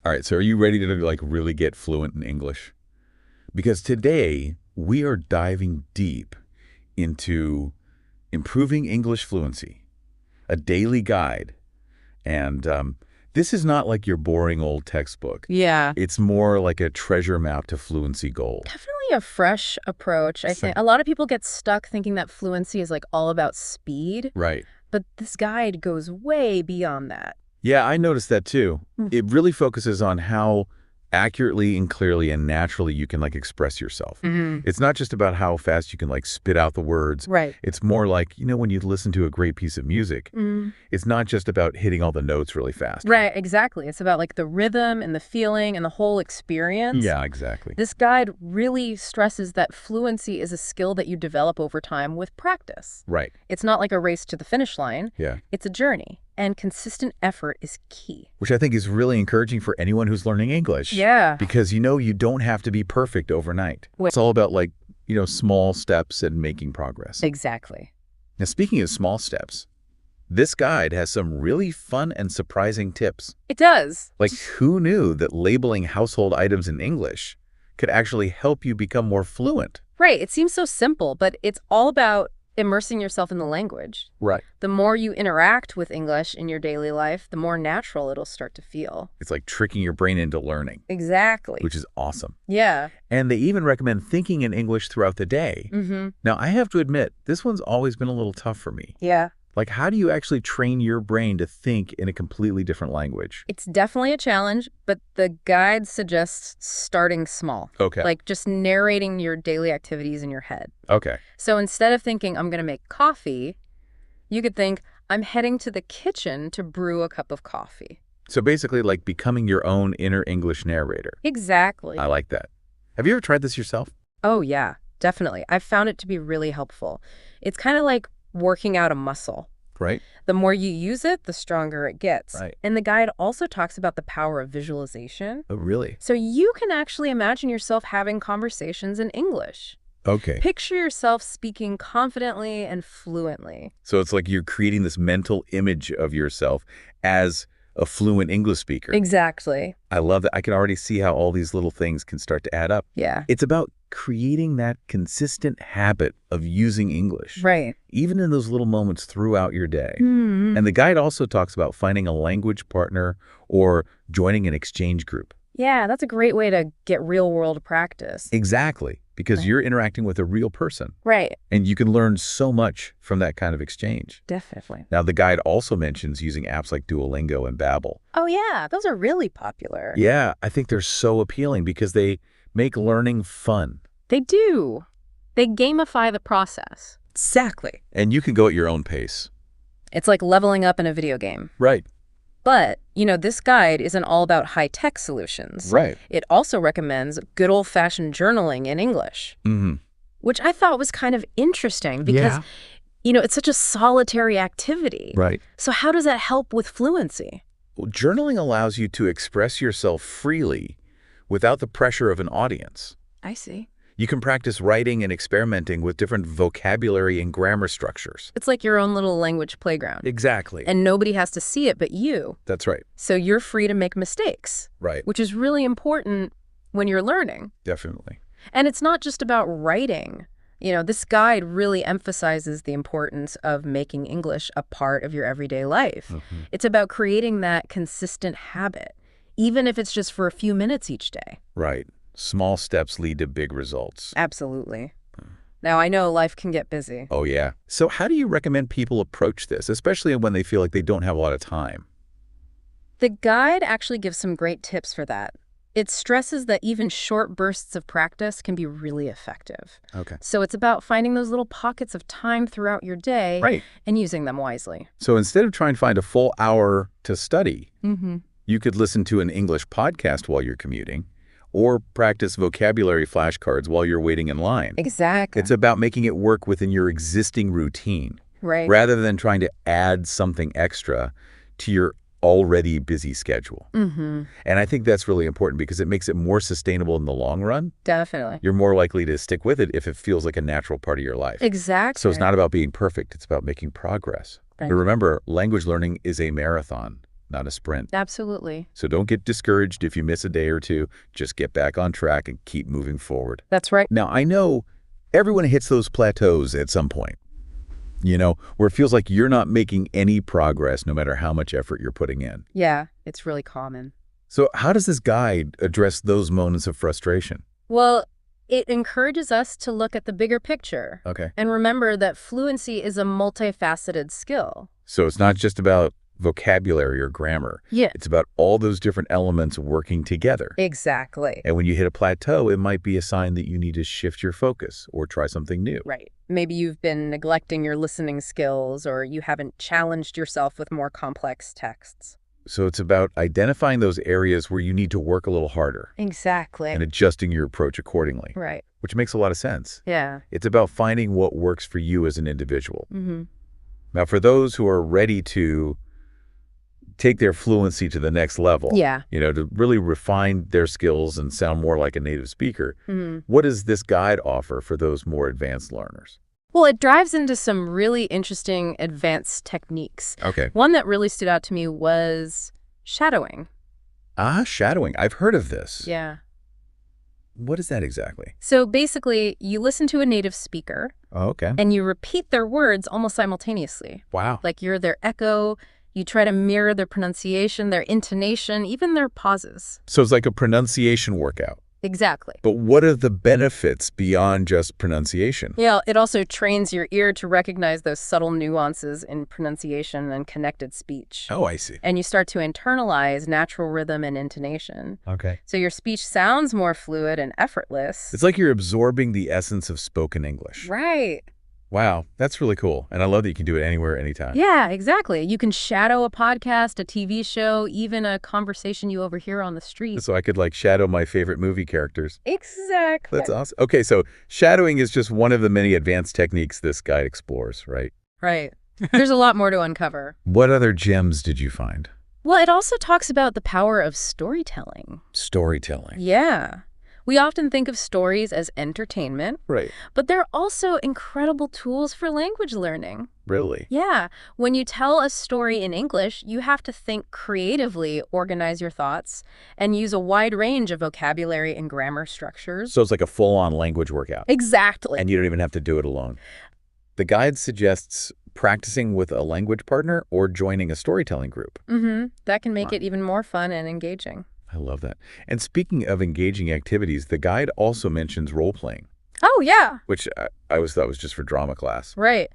All right, so are you ready to like really get fluent in English? Because today we are diving deep into improving English fluency, a daily guide. And this is not like your boring old textbook. Yeah. It's more like a treasure map to fluency gold. Definitely a fresh approach. I think a lot of people get stuck thinking that fluency is like all about speed, Right. but this guide goes way beyond that. Yeah, I noticed that too. It really focuses on how accurately and clearly and naturally you can like express yourself. It's not just about how fast you can like spit out the words. Right. It's more like, when you listen to a great piece of music, it's not just about hitting all the notes really fast. Right, exactly. It's about like the rhythm and the feeling and the whole experience. Yeah, exactly. This guide really stresses that fluency is a skill that you develop over time with practice. Right. It's not like a race to the finish line. Yeah. It's a journey, and consistent effort is key. Which I think is really encouraging for anyone who's learning English. Yeah. Because you don't have to be perfect overnight. It's all about like, small steps and making progress. Exactly. Now, speaking of small steps, this guide has some really fun and surprising tips. It does. Like, who knew that labeling household items in English could actually help you become more fluent? Right. It seems so simple, but it's all about immersing yourself in the language. Right. The more you interact with English in your daily life, the more natural it'll start to feel. It's like tricking your brain into learning. Exactly. Which is awesome. Yeah. And they even recommend thinking in English throughout the day. Now, I have to admit, this one's always been a little tough for me. Yeah. Like, how do you actually train your brain to think in a completely different language? It's definitely a challenge, but the guide suggests starting small. Okay. Like just narrating your daily activities in your head. Okay. So instead of thinking, I'm going to make coffee, you could think, I'm heading to the kitchen to brew a cup of coffee. So basically like becoming your own inner English narrator. Exactly. I like that. Have you ever tried this yourself? Oh, yeah, definitely. I've found it to be really helpful. It's kind of like working out a muscle. Right. The more you use it, the stronger it gets. Right. And the guide also talks about the power of visualization. Oh, really? So you can actually imagine yourself having conversations in English. Okay. Picture yourself speaking confidently and fluently. So it's like you're creating this mental image of yourself as a fluent English speaker. Exactly. I love that. I can already see how all these little things can start to add up. Yeah. It's about creating that consistent habit of using English. Right. Even in those little moments throughout your day. And the guide also talks about finding a language partner or joining an exchange group. Yeah, that's a great way to get real-world practice. Exactly. Because you're interacting with a real person. Right. And you can learn so much from that kind of exchange. Definitely. Now, the guide also mentions using apps like Duolingo and Babbel. Oh, yeah. Those are really popular. Yeah, I think they're so appealing because they make learning fun. They do. They gamify the process. Exactly. And you can go at your own pace. It's like leveling up in a video game. Right. But, this guide isn't all about high-tech solutions. Right. It also recommends good old-fashioned journaling in English, which I thought was kind of interesting because, it's such a solitary activity. Right. So how does that help with fluency? Well, journaling allows you to express yourself freely without the pressure of an audience. I see. You can practice writing and experimenting with different vocabulary and grammar structures. It's like your own little language playground. Exactly. And nobody has to see it but you. That's right. So you're free to make mistakes. Right. Which is really important when you're learning. Definitely. And it's not just about writing. This guide really emphasizes the importance of making English a part of your everyday life. It's about creating that consistent habit, even if it's just for a few minutes each day. Right. Small steps lead to big results. Absolutely. Now, I know life can get busy. Oh, yeah. So how do you recommend people approach this, especially when they feel like they don't have a lot of time? The guide actually gives some great tips for that. It stresses that even short bursts of practice can be really effective. Okay. So it's about finding those little pockets of time throughout your day and using them wisely. So instead of trying to find a full hour to study, you could listen to an English podcast while you're commuting, or practice vocabulary flashcards while you're waiting in line. Exactly. It's about making it work within your existing routine, right, rather than trying to add something extra to your already busy schedule. And I think that's really important because it makes it more sustainable in the long run. Definitely. You're more likely to stick with it if it feels like a natural part of your life. Exactly. So it's not about being perfect. It's about making progress. Right. But remember, language learning is a marathon, not a sprint. Absolutely. So don't get discouraged if you miss a day or two. Just get back on track and keep moving forward. That's right. Now, I know everyone hits those plateaus at some point, where it feels like you're not making any progress no matter how much effort you're putting in. Yeah, it's really common. So how does this guide address those moments of frustration? Well, it encourages us to look at the bigger picture. Okay. And remember that fluency is a multifaceted skill. So it's not just about vocabulary or grammar. Yeah. It's about all those different elements working together. Exactly. And when you hit a plateau, it might be a sign that you need to shift your focus or try something new. Right. Maybe you've been neglecting your listening skills, or you haven't challenged yourself with more complex texts. So it's about identifying those areas where you need to work a little harder Exactly. and adjusting your approach accordingly, Right. which makes a lot of sense. Yeah. It's about finding what works for you as an individual. Mm-hmm. Now, for those who are ready to take their fluency to the next level, Yeah. to really refine their skills and sound more like a native speaker, Mm-hmm. what does this guide offer for those more advanced learners? Well, it dives into some really interesting advanced techniques. Okay. One that really stood out to me was shadowing. Shadowing. I've heard of this. Yeah. What is that exactly? So basically, you listen to a native speaker Oh, okay. and you repeat their words almost simultaneously. Wow. Like you're their echo. You try to mirror their pronunciation, their intonation, even their pauses. So it's like a pronunciation workout. Exactly. But what are the benefits beyond just pronunciation? Yeah, it also trains your ear to recognize those subtle nuances in pronunciation and connected speech. Oh, I see. And you start to internalize natural rhythm and intonation. Okay. So your speech sounds more fluid and effortless. It's like you're absorbing the essence of spoken English. Right. Wow, that's really cool. And I love that you can do it anywhere, anytime. Yeah, exactly. You can shadow a podcast, a TV show, even a conversation you overhear on the street. So I could shadow my favorite movie characters. Exactly. That's awesome. Okay, so shadowing is just one of the many advanced techniques this guide explores, right? Right. There's a lot more to uncover. What other gems did you find? Well, it also talks about the power of storytelling. Storytelling. Yeah. We often think of stories as entertainment, Right. but they're also incredible tools for language learning. Really? Yeah. When you tell a story in English, you have to think creatively, organize your thoughts, and use a wide range of vocabulary and grammar structures. So it's like a full-on language workout. Exactly. And you don't even have to do it alone. The guide suggests practicing with a language partner or joining a storytelling group. That can make Wow. it even more fun and engaging. I love that. And speaking of engaging activities, the guide also mentions role-playing, Oh, yeah. which I always thought was just for drama class. Right.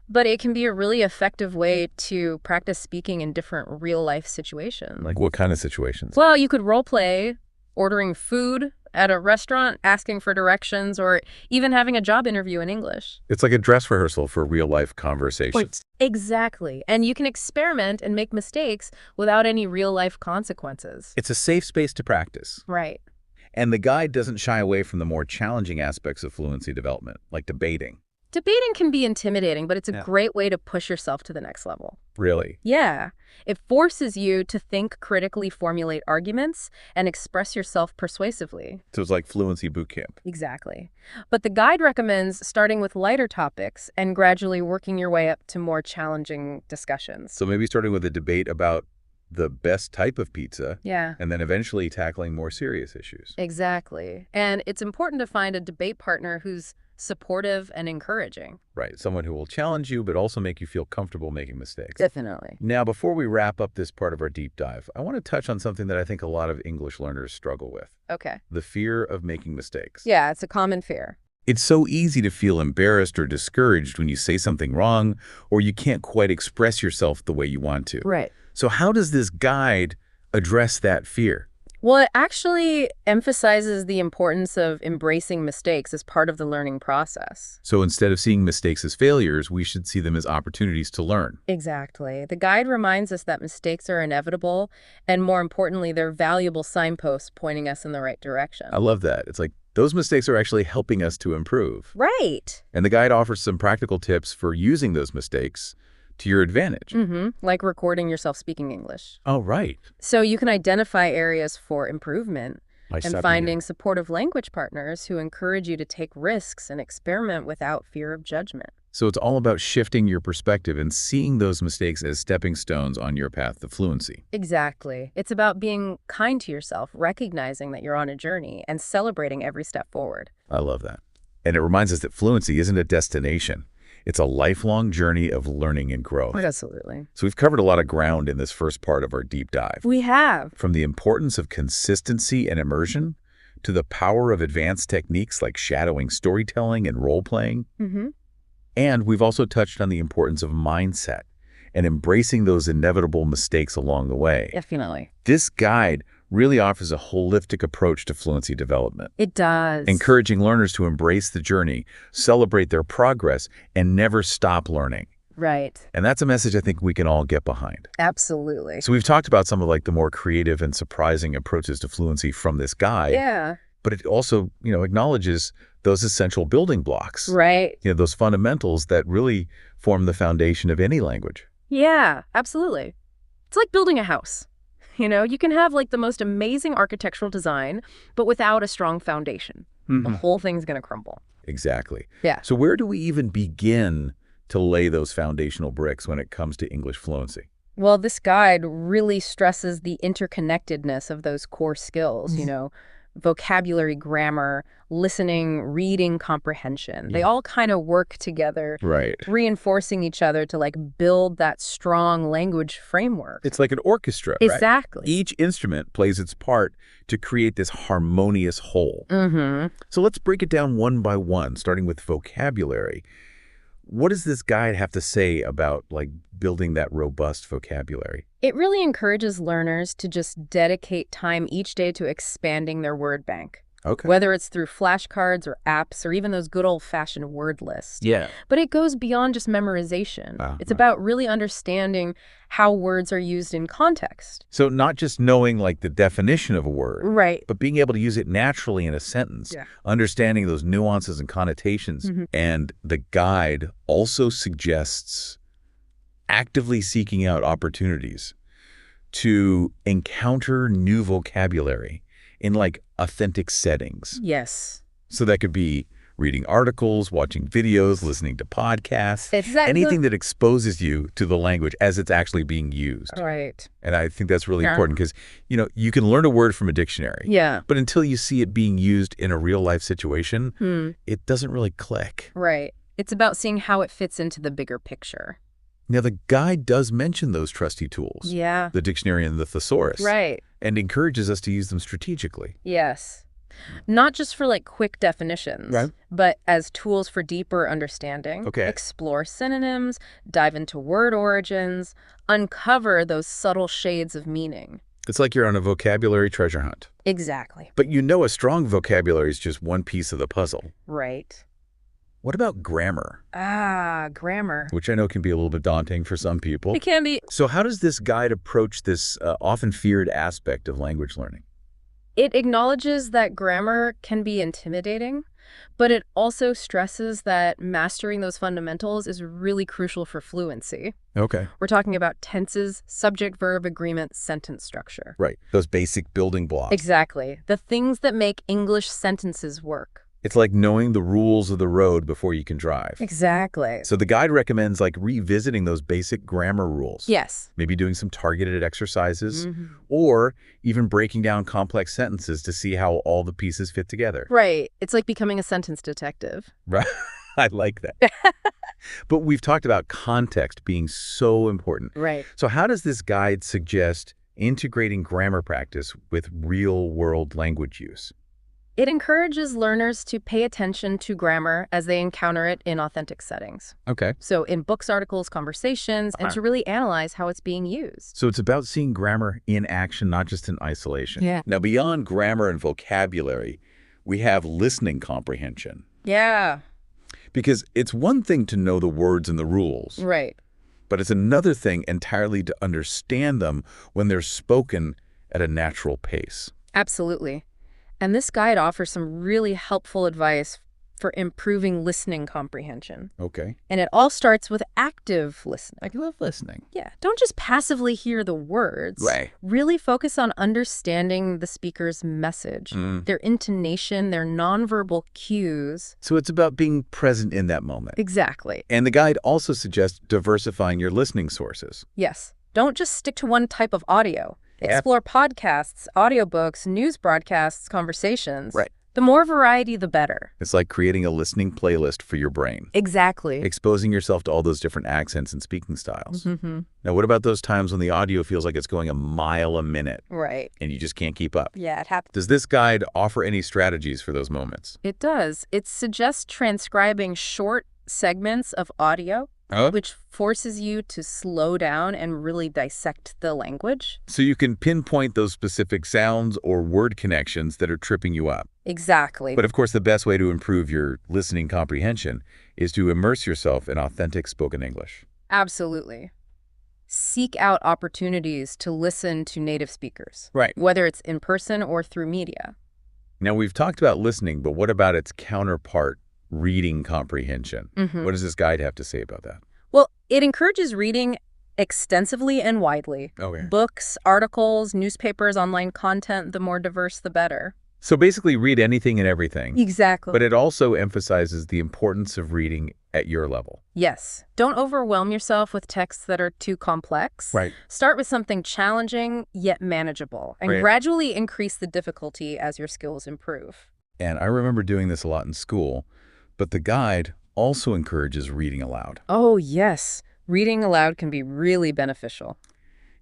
But it can be a really effective way to practice speaking in different real-life situations. Like what kind of situations? Well, you could role play ordering food at a restaurant, asking for directions, or even having a job interview in English. It's like a dress rehearsal for real-life conversations. Exactly. And you can experiment and make mistakes without any real-life consequences. It's a safe space to practice. Right. And the guide doesn't shy away from the more challenging aspects of fluency development, like debating. Debating can be intimidating, but it's a Yeah. great way to push yourself to the next level. Really? Yeah. It forces you to think critically, formulate arguments, and express yourself persuasively. So it's like fluency boot camp. Exactly. But the guide recommends starting with lighter topics and gradually working your way up to more challenging discussions. So maybe starting with a debate about the best type of pizza, Yeah. and then eventually tackling more serious issues. Exactly. And it's important to find a debate partner who's supportive and encouraging. Right. Someone who will challenge you, but also make you feel comfortable making mistakes. Definitely. Now, before we wrap up this part of our deep dive, I want to touch on something that I think a lot of English learners struggle with: Okay. the fear of making mistakes. Yeah, it's a common fear. It's so easy to feel embarrassed or discouraged when you say something wrong, or you can't quite express yourself the way you want to. Right. So how does this guide address that fear? Well, it actually emphasizes the importance of embracing mistakes as part of the learning process. So instead of seeing mistakes as failures, we should see them as opportunities to learn. Exactly. The guide reminds us that mistakes are inevitable, and more importantly, they're valuable signposts pointing us in the right direction. I love that. It's like those mistakes are actually helping us to improve. Right. And the guide offers some practical tips for using those mistakes to your advantage. Like recording yourself speaking English. Oh, right. So you can identify areas for improvement By and finding supportive language partners who encourage you to take risks and experiment without fear of judgment. So it's all about shifting your perspective and seeing those mistakes as stepping stones on your path to fluency. Exactly. It's about being kind to yourself, recognizing that you're on a journey, and celebrating every step forward. I love that. And it reminds us that fluency isn't a destination. It's a lifelong journey of learning and growth. Absolutely. So we've covered a lot of ground in this first part of our deep dive. We have. From the importance of consistency and immersion to the power of advanced techniques like shadowing storytelling and role-playing. Mm-hmm. And we've also touched on the importance of mindset and embracing those inevitable mistakes along the way. Definitely. This guide really offers a holistic approach to fluency development, It does. encouraging learners to embrace the journey, celebrate their progress, and never stop learning. Right. And that's a message I think we can all get behind. Absolutely. So we've talked about some of the more creative and surprising approaches to fluency from this guide. Yeah. But it also, acknowledges those essential building blocks. Right. Those fundamentals that really form the foundation of any language. Yeah, absolutely. It's like building a house. You can have the most amazing architectural design, but without a strong foundation, the whole thing's going to crumble. Exactly. Yeah. So where do we even begin to lay those foundational bricks when it comes to English fluency? Well, this guide really stresses the interconnectedness of those core skills, vocabulary, grammar, listening, reading, comprehension. They all kind of work together, Right. reinforcing each other to build that strong language framework. It's like an orchestra, right? Exactly. Each instrument plays its part to create this harmonious whole. Mm-hmm. So let's break it down one by one, starting with vocabulary. What does this guide have to say about building that robust vocabulary? It really encourages learners to just dedicate time each day to expanding their word bank, Okay. whether it's through flashcards or apps or even those good old-fashioned word lists. Yeah. But it goes beyond just memorization. It's about really understanding how words are used in context. So not just knowing the definition of a word, Right. but being able to use it naturally in a sentence, Yeah. understanding those nuances and connotations. And the guide also suggests actively seeking out opportunities to encounter new vocabulary in authentic settings. Yes. So that could be reading articles, watching videos, listening to podcasts, Exactly. anything that exposes you to the language as it's actually being used. Right. And I think that's really Yeah. important because, you can learn a word from a dictionary. Yeah. But until you see it being used in a real life situation, it doesn't really click. Right. It's about seeing how it fits into the bigger picture. Now, the guide does mention those trusty tools, Yeah. the dictionary and the thesaurus, Right. and encourages us to use them strategically. Yes. Not just for quick definitions, Right. but as tools for deeper understanding. Okay. Explore synonyms, dive into word origins, uncover those subtle shades of meaning. It's like you're on a vocabulary treasure hunt. Exactly. But a strong vocabulary is just one piece of the puzzle. Right. What about grammar? Grammar. Which I know can be a little bit daunting for some people. It can be. So how does this guide approach this often feared aspect of language learning? It acknowledges that grammar can be intimidating, but it also stresses that mastering those fundamentals is really crucial for fluency. Okay. We're talking about tenses, subject-verb agreement, sentence structure. Right. Those basic building blocks. Exactly. The things that make English sentences work. It's like knowing the rules of the road before you can drive. Exactly. So the guide recommends revisiting those basic grammar rules. Yes. Maybe doing some targeted exercises or even breaking down complex sentences to see how all the pieces fit together. Right. It's like becoming a sentence detective. Right. I like that. But we've talked about context being so important. Right. So how does this guide suggest integrating grammar practice with real-world language use? It encourages learners to pay attention to grammar as they encounter it in authentic settings. Okay. So in books, articles, conversations, and to really analyze how it's being used. So it's about seeing grammar in action, not just in isolation. Yeah. Now, beyond grammar and vocabulary, we have listening comprehension. Yeah. Because it's one thing to know the words and the rules, Right. but it's another thing entirely to understand them when they're spoken at a natural pace. Absolutely. And this guide offers some really helpful advice for improving listening comprehension. Okay. And it all starts with active listening. I love listening. Yeah, don't just passively hear the words. Right. Really focus on understanding the speaker's message, their intonation, their nonverbal cues. So it's about being present in that moment. Exactly. And the guide also suggests diversifying your listening sources. Yes. Don't just stick to one type of audio. Explore podcasts, audiobooks, news broadcasts, conversations. Right. The more variety, the better. It's like creating a listening playlist for your brain. Exactly. Exposing yourself to all those different accents and speaking styles. Now, what about those times when the audio feels like it's going a mile a minute Right. and you just can't keep up? Yeah, it happens. Does this guide offer any strategies for those moments? It does. It suggests transcribing short segments of audio, which forces you to slow down and really dissect the language. So you can pinpoint those specific sounds or word connections that are tripping you up. Exactly. But of course, the best way to improve your listening comprehension is to immerse yourself in authentic spoken English. Absolutely. Seek out opportunities to listen to native speakers. Right. Whether it's in person or through media. Now, we've talked about listening, but what about its counterpart, reading comprehension? What does this guide have to say about that? Well, it encourages reading extensively and widely. Okay. Books, articles, newspapers, online content, the more diverse, the better. So basically read anything and everything. Exactly. But it also emphasizes the importance of reading at your level. Yes. Don't overwhelm yourself with texts that are too complex. Right. Start with something challenging yet manageable and gradually increase the difficulty as your skills improve. And I remember doing this a lot in school, but the guide also encourages reading aloud. Oh, yes. Reading aloud can be really beneficial.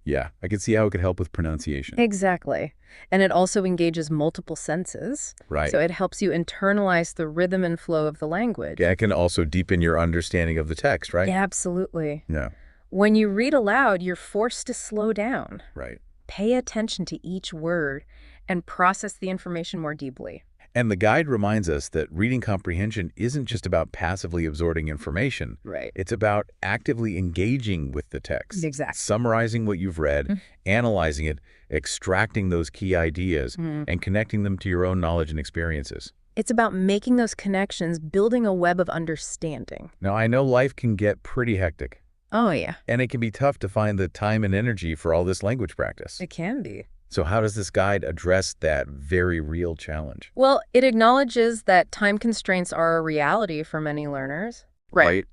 Yeah, I can see how it could help with pronunciation. Exactly. And it also engages multiple senses. Right. So it helps you internalize the rhythm and flow of the language. Yeah, it can also deepen your understanding of the text, right? Yeah, absolutely. Yeah. When you read aloud, you're forced to slow down. Right. Pay attention to each word and process the information more deeply. And the guide reminds us that reading comprehension isn't just about passively absorbing information. Right. It's about actively engaging with the text. Exactly. Summarizing what you've read, analyzing it, extracting those key ideas, and connecting them to your own knowledge and experiences. It's about making those connections, building a web of understanding. Now, I know life can get pretty hectic. Oh, yeah. And it can be tough to find the time and energy for all this language practice. It can be. So how does this guide address that very real challenge? Well, it acknowledges that time constraints are a reality for many learners. Right.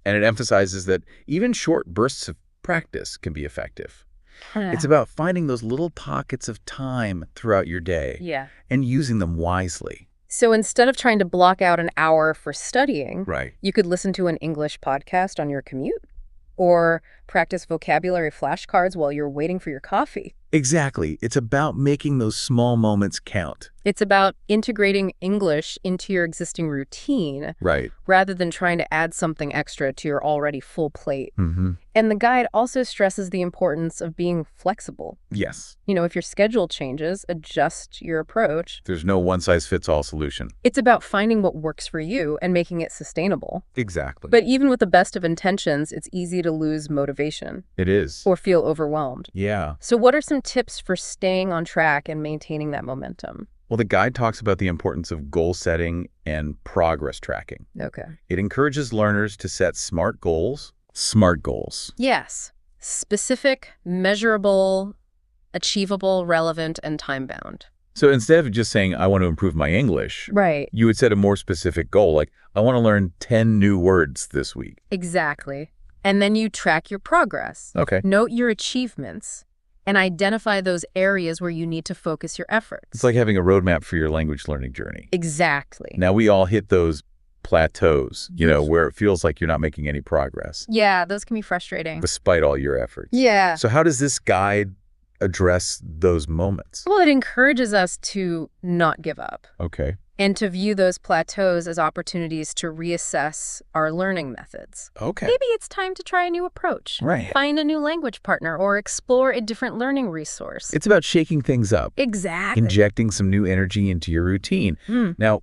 And it emphasizes that even short bursts of practice can be effective. It's about finding those little pockets of time throughout your day and using them wisely. So instead of trying to block out an hour for studying, Right. you could listen to an English podcast on your commute or practice vocabulary flashcards while you're waiting for your coffee. Exactly. It's about making those small moments count. It's about integrating English into your existing routine Right. rather than trying to add something extra to your already full plate. And the guide also stresses the importance of being flexible. Yes. You know, if your schedule changes, adjust your approach. There's no one-size-fits-all solution. It's about finding what works for you and making it sustainable. Exactly. But even with the best of intentions, it's easy to lose motivation It is. or feel overwhelmed. Yeah. So what are some tips for staying on track and maintaining that momentum? Well, the guide talks about the importance of goal setting and progress tracking. Okay. It encourages learners to set SMART goals. SMART goals. Yes. Specific, measurable, achievable, relevant, and time-bound. So instead of just saying, I want to improve my English, Right. you would set a more specific goal, like, I want to learn 10 new words this week. Exactly. And then you track your progress. Okay. Note your achievements and identify those areas where you need to focus your efforts. It's like having a roadmap for your language learning journey. Exactly. Now, we all hit those plateaus, where it feels like you're not making any progress, Yeah, those can be frustrating. despite all your efforts. Yeah. So how does this guide address those moments? Well, it encourages us to not give up Okay. and to view those plateaus as opportunities to reassess our learning methods. Okay. Maybe it's time to try a new approach. Right. Find a new language partner or explore a different learning resource. It's about shaking things up, Exactly. injecting some new energy into your routine. Now,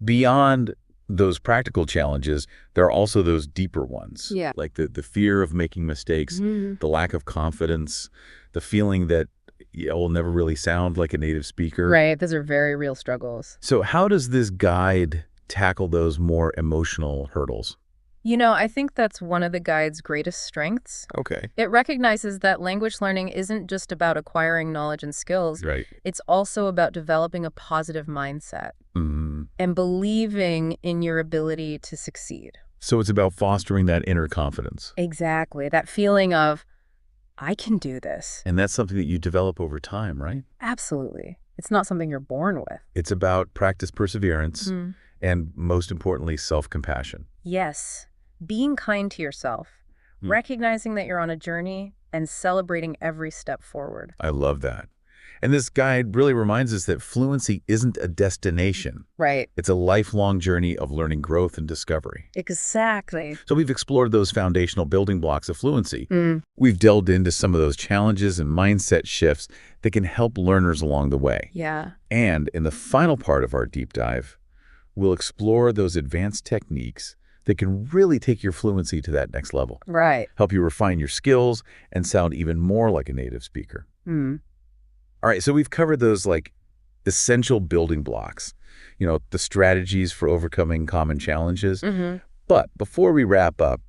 beyond those practical challenges, there are also those deeper ones. Yeah. Like the fear of making mistakes, the lack of confidence, the feeling that will never really sound like a native speaker. Right. Those are very real struggles. So how does this guide tackle those more emotional hurdles? I think that's one of the guide's greatest strengths. Okay. It recognizes that language learning isn't just about acquiring knowledge and skills. Right. It's also about developing a positive mindset Mm. and believing in your ability to succeed. So it's about fostering that inner confidence. Exactly. That feeling of, I can do this. And that's something that you develop over time, right? Absolutely. It's not something you're born with. It's about practice, perseverance, Mm. and most importantly, self-compassion. Yes. Being kind to yourself, Mm. recognizing that you're on a journey, and celebrating every step forward. I love that. And this guide really reminds us that fluency isn't a destination. Right. It's a lifelong journey of learning, growth, and discovery. Exactly. So we've explored those foundational building blocks of fluency. Mm. We've delved into some of those challenges and mindset shifts that can help learners along the way. Yeah. And in the final part of our deep dive, we'll explore those advanced techniques that can really take your fluency to that next level, Right. help you refine your skills, and sound even more like a native speaker. Mm. All right, so we've covered those essential building blocks, the strategies for overcoming common challenges. Mm-hmm. But before we wrap up,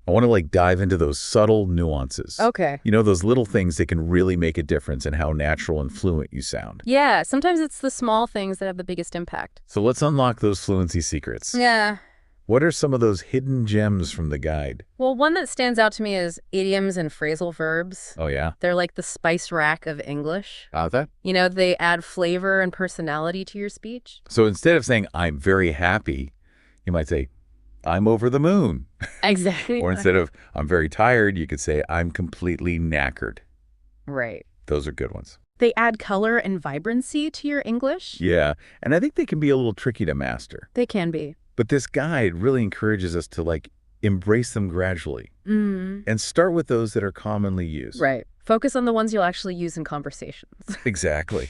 I want to dive into those subtle nuances. Okay. Those little things that can really make a difference in how natural and fluent you sound. Yeah, sometimes it's the small things that have the biggest impact. So let's unlock those fluency secrets. Yeah. What are some of those hidden gems from the guide? Well, one that stands out to me is idioms and phrasal verbs. Oh, yeah? They're like the spice rack of English. That? They add flavor and personality to your speech. So instead of saying, I'm very happy, you might say, I'm over the moon. Exactly. Or instead of, I'm very tired, you could say, I'm completely knackered. Right. Those are good ones. They add color and vibrancy to your English. Yeah, and I think they can be a little tricky to master. They can be. But this guide really encourages us to embrace them gradually and start with those that are commonly used. Right. Focus on the ones you'll actually use in conversations. Exactly.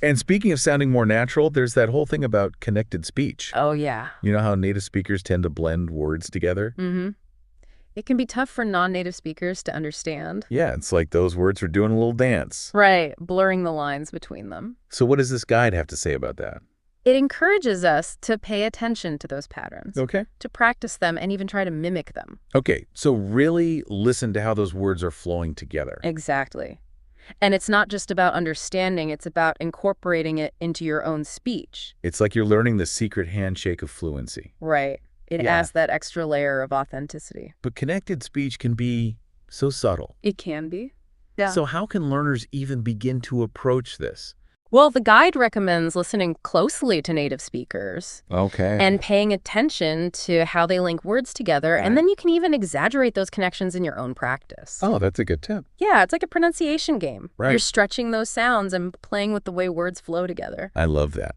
And speaking of sounding more natural, there's that whole thing about connected speech. Oh, yeah. You know how native speakers tend to blend words together? Mm-hmm. It can be tough for non-native speakers to understand. Yeah, it's like those words are doing a little dance. Right. Blurring the lines between them. So what does this guide have to say about that? It encourages us to pay attention to those patterns, Okay. to practice them, and even try to mimic them. Okay, so really listen to how those words are flowing together. Exactly. And it's not just about understanding, it's about incorporating it into your own speech. It's like you're learning the secret handshake of fluency. Right. It Yeah. adds that extra layer of authenticity. But connected speech can be so subtle. It can be. Yeah. So how can learners even begin to approach this? Well, the guide recommends listening closely to native speakers Okay. and paying attention to how they link words together. Right. And then you can even exaggerate those connections in your own practice. Oh, that's a good tip. Yeah, it's like a pronunciation game. Right. You're stretching those sounds and playing with the way words flow together. I love that.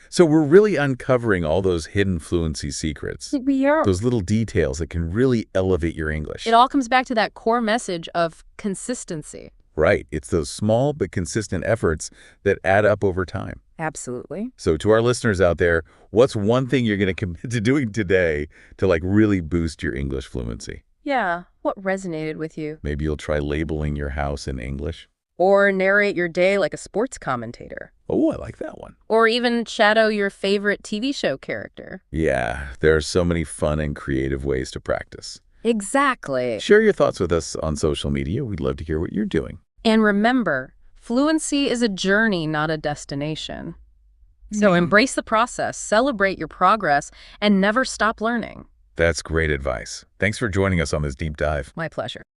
So we're really uncovering all those hidden fluency secrets, We are. those little details that can really elevate your English. It all comes back to that core message of consistency. Right. It's those small but consistent efforts that add up over time. Absolutely. So to our listeners out there, what's one thing you're going to commit to doing today to really boost your English fluency? Yeah. What resonated with you? Maybe you'll try labeling your house in English. Or narrate your day like a sports commentator. Oh, I like that one. Or even shadow your favorite TV show character. Yeah, there are so many fun and creative ways to practice. Exactly. Share your thoughts with us on social media. We'd love to hear what you're doing. And remember, fluency is a journey, not a destination. So embrace the process, celebrate your progress, and never stop learning. That's great advice. Thanks for joining us on this deep dive. My pleasure.